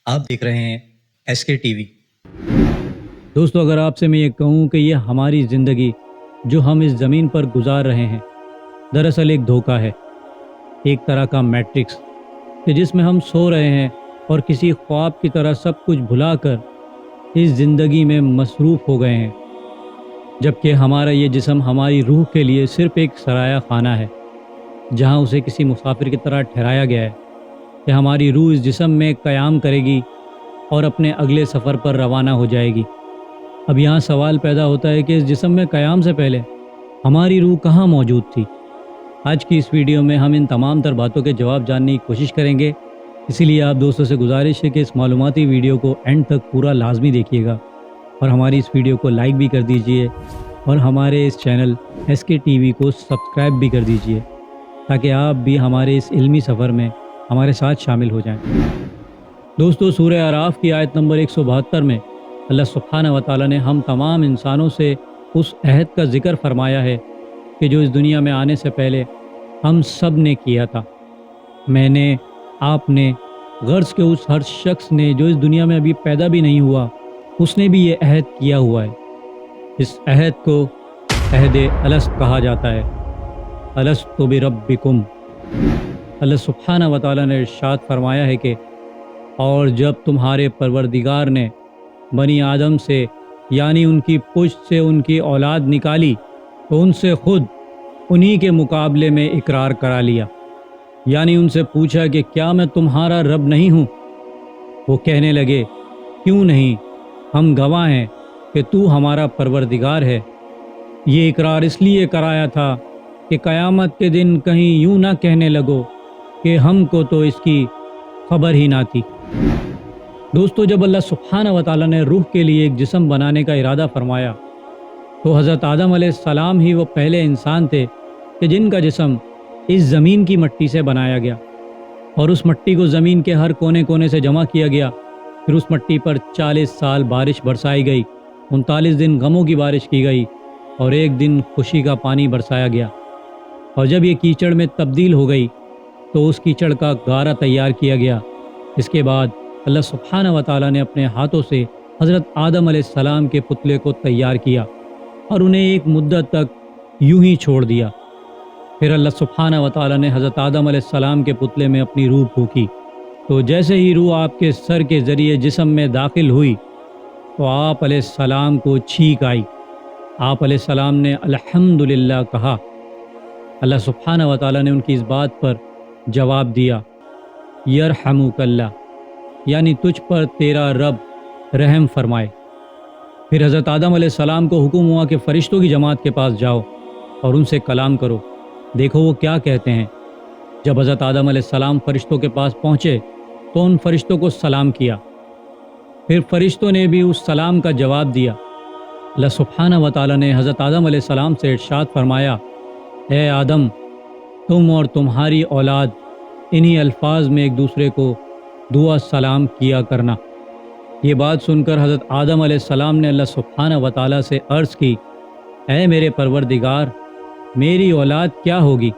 آپ دیکھ رہے ہیں ایس کے ٹی وی۔ دوستو، اگر آپ سے میں یہ کہوں کہ یہ ہماری زندگی جو ہم اس زمین پر گزار رہے ہیں دراصل ایک دھوکہ ہے، ایک طرح کا میٹرکس کہ جس میں ہم سو رہے ہیں اور کسی خواب کی طرح سب کچھ بھلا کر اس زندگی میں مصروف ہو گئے ہیں، جبکہ ہمارا یہ جسم ہماری روح کے لیے صرف ایک سرایہ خانہ ہے، جہاں اسے کسی مسافر کی طرح ٹھہرایا گیا ہے کہ ہماری روح اس جسم میں قیام کرے گی اور اپنے اگلے سفر پر روانہ ہو جائے گی۔ اب یہاں سوال پیدا ہوتا ہے کہ اس جسم میں قیام سے پہلے ہماری روح کہاں موجود تھی؟ آج کی اس ویڈیو میں ہم ان تمام تر باتوں کے جواب جاننے کی کوشش کریں گے، اسی لیے آپ دوستوں سے گزارش ہے کہ اس معلوماتی ویڈیو کو اینڈ تک پورا لازمی دیکھیے گا اور ہماری اس ویڈیو کو لائک بھی کر دیجئے اور ہمارے اس چینل ایس کے ٹی وی کو سبسکرائب بھی کر دیجئے تاکہ آپ بھی ہمارے اس علمی سفر میں ہمارے ساتھ شامل ہو جائیں۔ دوستو، سورہ اعراف کی آیت نمبر 172 میں اللہ سبحانہ و تعالیٰ نے ہم تمام انسانوں سے اس عہد کا ذکر فرمایا ہے کہ جو اس دنیا میں آنے سے پہلے ہم سب نے کیا تھا۔ میں نے، آپ نے، غرض کے اس ہر شخص نے جو اس دنیا میں ابھی پیدا بھی نہیں ہوا، اس نے بھی یہ عہد کیا ہوا ہے۔ اس عہد کو عہد الست کہا جاتا ہے۔ الست بربکم۔ اللہ سبحانہ و تعالیٰ نے ارشاد فرمایا ہے کہ اور جب تمہارے پروردگار نے بنی آدم سے یعنی ان کی پشت سے ان کی اولاد نکالی تو ان سے خود انہی کے مقابلے میں اقرار کرا لیا، یعنی ان سے پوچھا کہ کیا میں تمہارا رب نہیں ہوں؟ وہ کہنے لگے کیوں نہیں، ہم گواہ ہیں کہ تو ہمارا پروردگار ہے۔ یہ اقرار اس لیے کرایا تھا کہ قیامت کے دن کہیں یوں نہ کہنے لگو کہ ہم کو تو اس کی خبر ہی نہ تھی۔ دوستو، جب اللہ سبحانہ و تعالیٰ نے روح کے لیے ایک جسم بنانے کا ارادہ فرمایا تو حضرت آدم علیہ السلام ہی وہ پہلے انسان تھے کہ جن کا جسم اس زمین کی مٹی سے بنایا گیا، اور اس مٹی کو زمین کے ہر کونے کونے سے جمع کیا گیا۔ پھر اس مٹی پر 40 سال بارش برسائی گئی، 39 دن غموں کی بارش کی گئی اور ایک دن خوشی کا پانی برسایا گیا، اور جب یہ کیچڑ میں تبدیل ہو گئی تو اس کیچڑ کا غارہ تیار کیا گیا۔ اس کے بعد اللہ سبحانہ و تعالیٰ نے اپنے ہاتھوں سے حضرت آدم علیہ السلام کے پتلے کو تیار کیا اور انہیں ایک مدت تک یوں ہی چھوڑ دیا۔ پھر اللہ سبحانہ و تعالیٰ نے حضرت آدم علیہ السلام کے پتلے میں اپنی روح پھونکی، تو جیسے ہی روح آپ کے سر کے ذریعے جسم میں داخل ہوئی تو آپ علیہ السلام کو چھینک آئی۔ آپ علیہ السلام نے الحمدللہ کہا۔ اللہ سبحانہ و تعالیٰ نے ان کی اس بات پر جواب دیا، یرحمک اللہ، یعنی تجھ پر تیرا رب رحم فرمائے۔ پھر حضرت آدم علیہ السلام کو حکم ہوا کہ فرشتوں کی جماعت کے پاس جاؤ اور ان سے کلام کرو، دیکھو وہ کیا کہتے ہیں۔ جب حضرت آدم علیہ السلام فرشتوں کے پاس پہنچے تو ان فرشتوں کو سلام کیا، پھر فرشتوں نے بھی اس سلام کا جواب دیا۔ اللہ سبحانہ و تعالیٰ نے حضرت آدم علیہ السلام سے ارشاد فرمایا، اے آدم، تم اور تمہاری اولاد انہی الفاظ میں ایک دوسرے کو دعا سلام کیا کرنا۔ یہ بات سن کر حضرت آدم علیہ السلام نے اللہ سبحانہ و تعالیٰ سے عرض کی، اے میرے پروردگار، میری اولاد کیا ہوگی؟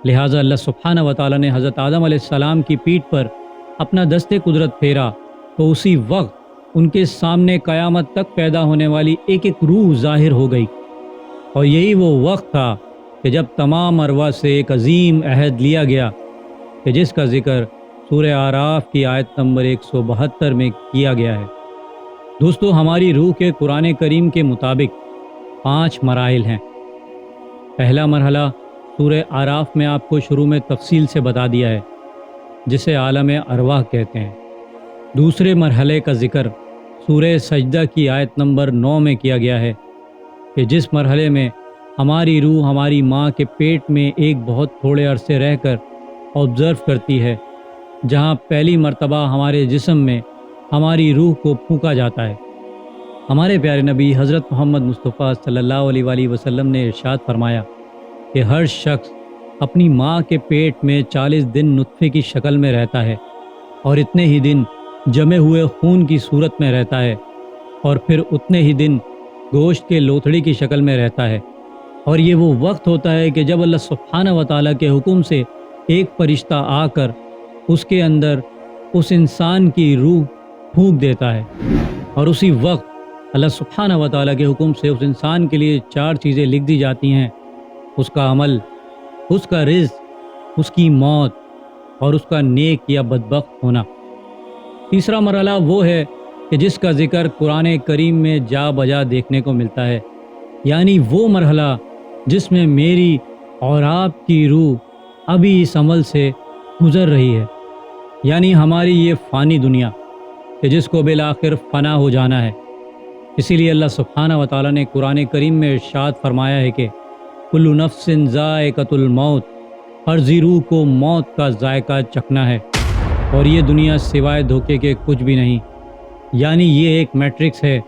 لہٰذا اللہ سبحانہ و تعالیٰ نے حضرت آدم علیہ السلام کی پیٹھ پر اپنا دست قدرت پھیرا تو اسی وقت ان کے سامنے قیامت تک پیدا ہونے والی ایک ایک روح ظاہر ہو گئی، اور یہی وہ وقت تھا کہ جب تمام ارواح سے ایک عظیم عہد لیا گیا کہ جس کا ذکر سورہ اعراف کی آیت نمبر 172 میں کیا گیا ہے۔ دوستو، ہماری روح کے قرآن کریم کے مطابق 5 مراحل ہیں۔ پہلا مرحلہ سورہ اعراف میں آپ کو شروع میں تفصیل سے بتا دیا ہے، جسے عالم ارواح کہتے ہیں۔ دوسرے مرحلے کا ذکر سورہ سجدہ کی آیت نمبر 9 میں کیا گیا ہے کہ جس مرحلے میں ہماری روح ہماری ماں کے پیٹ میں ایک بہت تھوڑے عرصے رہ کر آبزرو کرتی ہے، جہاں پہلی مرتبہ ہمارے جسم میں ہماری روح کو پھونکا جاتا ہے۔ ہمارے پیارے نبی حضرت محمد مصطفیٰ صلی اللہ علیہ وآلہ وسلم نے ارشاد فرمایا کہ ہر شخص اپنی ماں کے پیٹ میں 40 دن نطفے کی شکل میں رہتا ہے، اور اتنے ہی دن جمے ہوئے خون کی صورت میں رہتا ہے، اور پھر اتنے ہی دن گوشت کے لوتھڑی کی شکل میں رہتا ہے۔ اور یہ وہ وقت ہوتا ہے کہ جب اللہ سبحانہ و تعالیٰ کے حکم سے ایک فرشتہ آ کر اس کے اندر اس انسان کی روح پھونک دیتا ہے، اور اسی وقت اللہ سبحانہ و تعالیٰ کے حکم سے اس انسان کے لیے 4 چیزیں لکھ دی جاتی ہیں: اس کا عمل، اس کا رزق، اس کی موت اور اس کا نیک یا بدبخت ہونا۔ تیسرا مرحلہ وہ ہے کہ جس کا ذکر قرآن کریم میں جا بجا دیکھنے کو ملتا ہے، یعنی وہ مرحلہ جس میں میری اور آپ کی روح ابھی اس عمل سے گزر رہی ہے، یعنی ہماری یہ فانی دنیا کہ جس کو بالآخر فنا ہو جانا ہے۔ اسی لیے اللہ سبحانہ و تعالیٰ نے قرآن کریم میں ارشاد فرمایا ہے کہ کل نفس ذائقۃ الموت، ہر ذی روح کو موت کا ذائقہ چکھنا ہے، اور یہ دنیا سوائے دھوکے کے کچھ بھی نہیں، یعنی یہ ایک میٹرکس ہے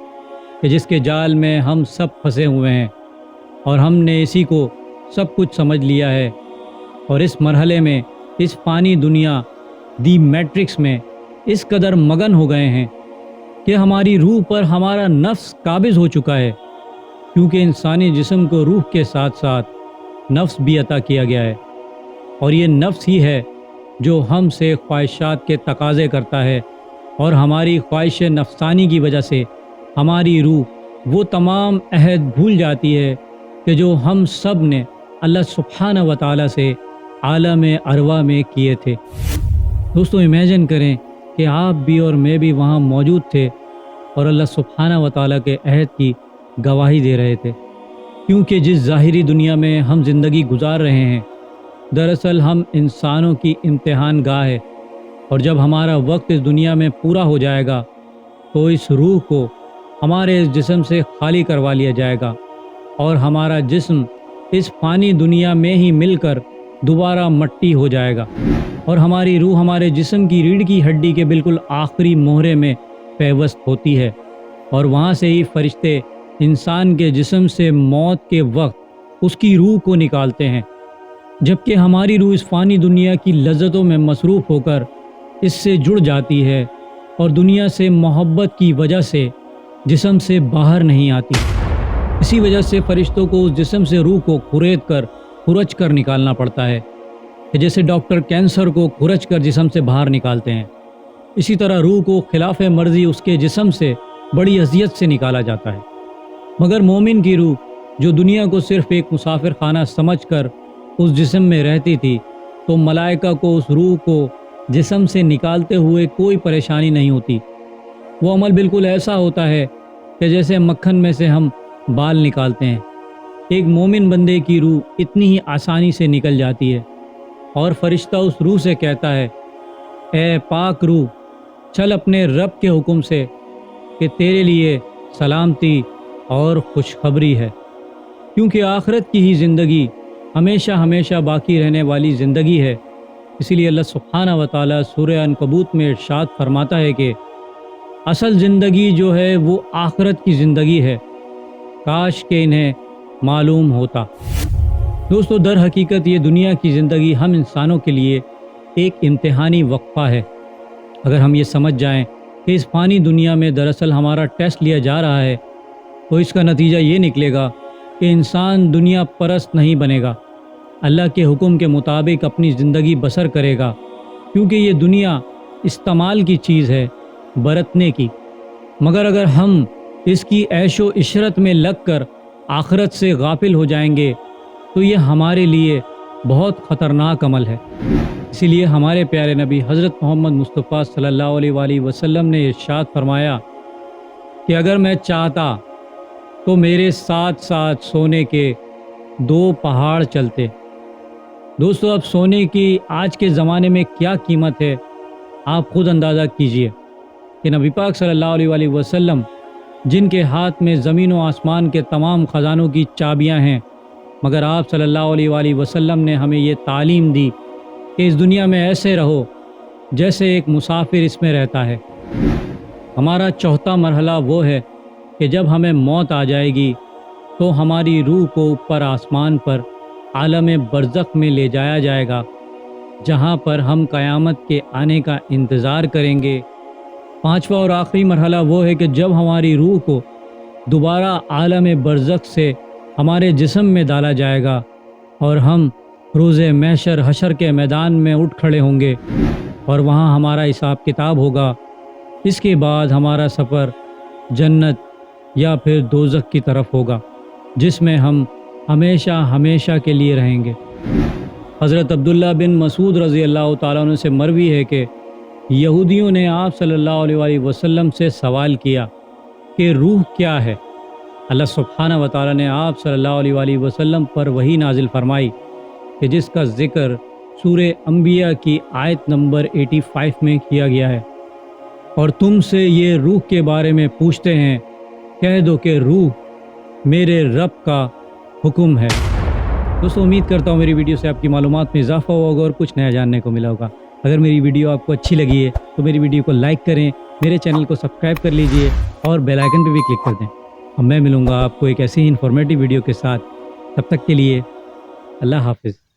کہ جس کے جال میں ہم سب پھنسے ہوئے ہیں، اور ہم نے اسی کو سب کچھ سمجھ لیا ہے، اور اس مرحلے میں اس فانی دنیا دی میٹرکس میں اس قدر مگن ہو گئے ہیں کہ ہماری روح پر ہمارا نفس قابض ہو چکا ہے، کیونکہ انسانی جسم کو روح کے ساتھ ساتھ نفس بھی عطا کیا گیا ہے، اور یہ نفس ہی ہے جو ہم سے خواہشات کے تقاضے کرتا ہے، اور ہماری خواہش نفسانی کی وجہ سے ہماری روح وہ تمام عہد بھول جاتی ہے کہ جو ہم سب نے اللہ سبحانہ و تعالیٰ سے عالم ارواح میں کیے تھے۔ دوستو امیجن کریں کہ آپ بھی اور میں بھی وہاں موجود تھے اور اللہ سبحانہ و تعالیٰ کے عہد کی گواہی دے رہے تھے، کیونکہ جس ظاہری دنیا میں ہم زندگی گزار رہے ہیں دراصل ہم انسانوں کی امتحان گاہ ہے، اور جب ہمارا وقت اس دنیا میں پورا ہو جائے گا تو اس روح کو ہمارے اس جسم سے خالی کروا لیا جائے گا، اور ہمارا جسم اس فانی دنیا میں ہی مل کر دوبارہ مٹی ہو جائے گا، اور ہماری روح ہمارے جسم کی ریڑھ کی ہڈی کے بالکل آخری مہرے میں پیوست ہوتی ہے، اور وہاں سے ہی فرشتے انسان کے جسم سے موت کے وقت اس کی روح کو نکالتے ہیں، جبکہ ہماری روح اس فانی دنیا کی لذتوں میں مصروف ہو کر اس سے جڑ جاتی ہے، اور دنیا سے محبت کی وجہ سے جسم سے باہر نہیں آتی۔ اسی وجہ سے فرشتوں کو اس جسم سے روح کو کھرید کر کھرچ کر نکالنا پڑتا ہے، کہ جیسے ڈاکٹر کینسر کو کھرچ کر جسم سے باہر نکالتے ہیں، اسی طرح روح کو خلاف مرضی اس کے جسم سے بڑی اذیت سے نکالا جاتا ہے۔ مگر مومن کی روح جو دنیا کو صرف ایک مسافر خانہ سمجھ کر اس جسم میں رہتی تھی، تو ملائکہ کو اس روح کو جسم سے نکالتے ہوئے کوئی پریشانی نہیں ہوتی۔ وہ عمل بالکل ایسا ہوتا ہے کہ جیسے مکھن میں سے ہم بال نکالتے ہیں۔ ایک مومن بندے کی روح اتنی ہی آسانی سے نکل جاتی ہے، اور فرشتہ اس روح سے کہتا ہے، اے پاک روح، چل اپنے رب کے حکم سے کہ تیرے لیے سلامتی اور خوشخبری ہے، کیونکہ آخرت کی ہی زندگی ہمیشہ ہمیشہ باقی رہنے والی زندگی ہے۔ اسی لیے اللہ سبحانہ و تعالیٰ سورہ عنکبوت میں ارشاد فرماتا ہے کہ اصل زندگی جو ہے وہ آخرت کی زندگی ہے، کاش کہ انہیں معلوم ہوتا۔ دوستو در حقیقت یہ دنیا کی زندگی ہم انسانوں کے لیے ایک امتحانی وقفہ ہے۔ اگر ہم یہ سمجھ جائیں کہ اس فانی دنیا میں دراصل ہمارا ٹیسٹ لیا جا رہا ہے، تو اس کا نتیجہ یہ نکلے گا کہ انسان دنیا پرست نہیں بنے گا، اللہ کے حکم کے مطابق اپنی زندگی بسر کرے گا، کیونکہ یہ دنیا استعمال کی چیز ہے، برتنے کی۔ مگر اگر ہم اس کی عیش و عشرت میں لگ کر آخرت سے غافل ہو جائیں گے تو یہ ہمارے لیے بہت خطرناک عمل ہے۔ اسی لیے ہمارے پیارے نبی حضرت محمد مصطفیٰ صلی اللہ علیہ وآلہ وسلم نے ارشاد فرمایا کہ اگر میں چاہتا تو میرے ساتھ ساتھ سونے کے 2 پہاڑ چلتے۔ دوستو اب سونے کی آج کے زمانے میں کیا قیمت ہے آپ خود اندازہ کیجئے کہ نبی پاک صلی اللہ علیہ وآلہ وسلم جن کے ہاتھ میں زمین و آسمان کے تمام خزانوں کی چابیاں ہیں، مگر آپ صلی اللہ علیہ وآلہ وسلم نے ہمیں یہ تعلیم دی کہ اس دنیا میں ایسے رہو جیسے ایک مسافر اس میں رہتا ہے۔ ہمارا چوتھا مرحلہ وہ ہے کہ جب ہمیں موت آ جائے گی تو ہماری روح کو اوپر آسمان پر عالم برزخ میں لے جایا جائے گا، جہاں پر ہم قیامت کے آنے کا انتظار کریں گے۔ پانچواں اور آخری مرحلہ وہ ہے کہ جب ہماری روح کو دوبارہ عالم برزخ سے ہمارے جسم میں ڈالا جائے گا، اور ہم روز محشر حشر کے میدان میں اٹھ کھڑے ہوں گے، اور وہاں ہمارا حساب کتاب ہوگا۔ اس کے بعد ہمارا سفر جنت یا پھر دوزخ کی طرف ہوگا، جس میں ہم ہمیشہ ہمیشہ کے لیے رہیں گے۔ حضرت عبداللہ بن مسعود رضی اللہ تعالیٰ عنہ سے مروی ہے کہ یہودیوں نے آپ صلی اللہ علیہ وآلہ وسلم سے سوال کیا کہ روح کیا ہے؟ اللہ سبحانہ و تعالیٰ نے آپ صلی اللہ علیہ وآلہ وسلم پر وحی نازل فرمائی کہ جس کا ذکر سورہ انبیاء کی آیت نمبر 85 میں کیا گیا ہے، اور تم سے یہ روح کے بارے میں پوچھتے ہیں، کہہ دو کہ روح میرے رب کا حکم ہے۔ دوستو امید کرتا ہوں میری ویڈیو سے آپ کی معلومات میں اضافہ ہوا ہوگا اور کچھ نیا جاننے کو ملا ہوگا۔ اگر میری ویڈیو آپ کو اچھی لگی ہے تو میری ویڈیو کو لائک کریں، میرے چینل کو سبسکرائب کر لیجئے اور بیل آئیکن پہ بھی کلک کر دیں۔ اب میں ملوں گا آپ کو ایک ایسی ہی انفارمیٹیو ویڈیو کے ساتھ، تب تک کے لیے اللہ حافظ۔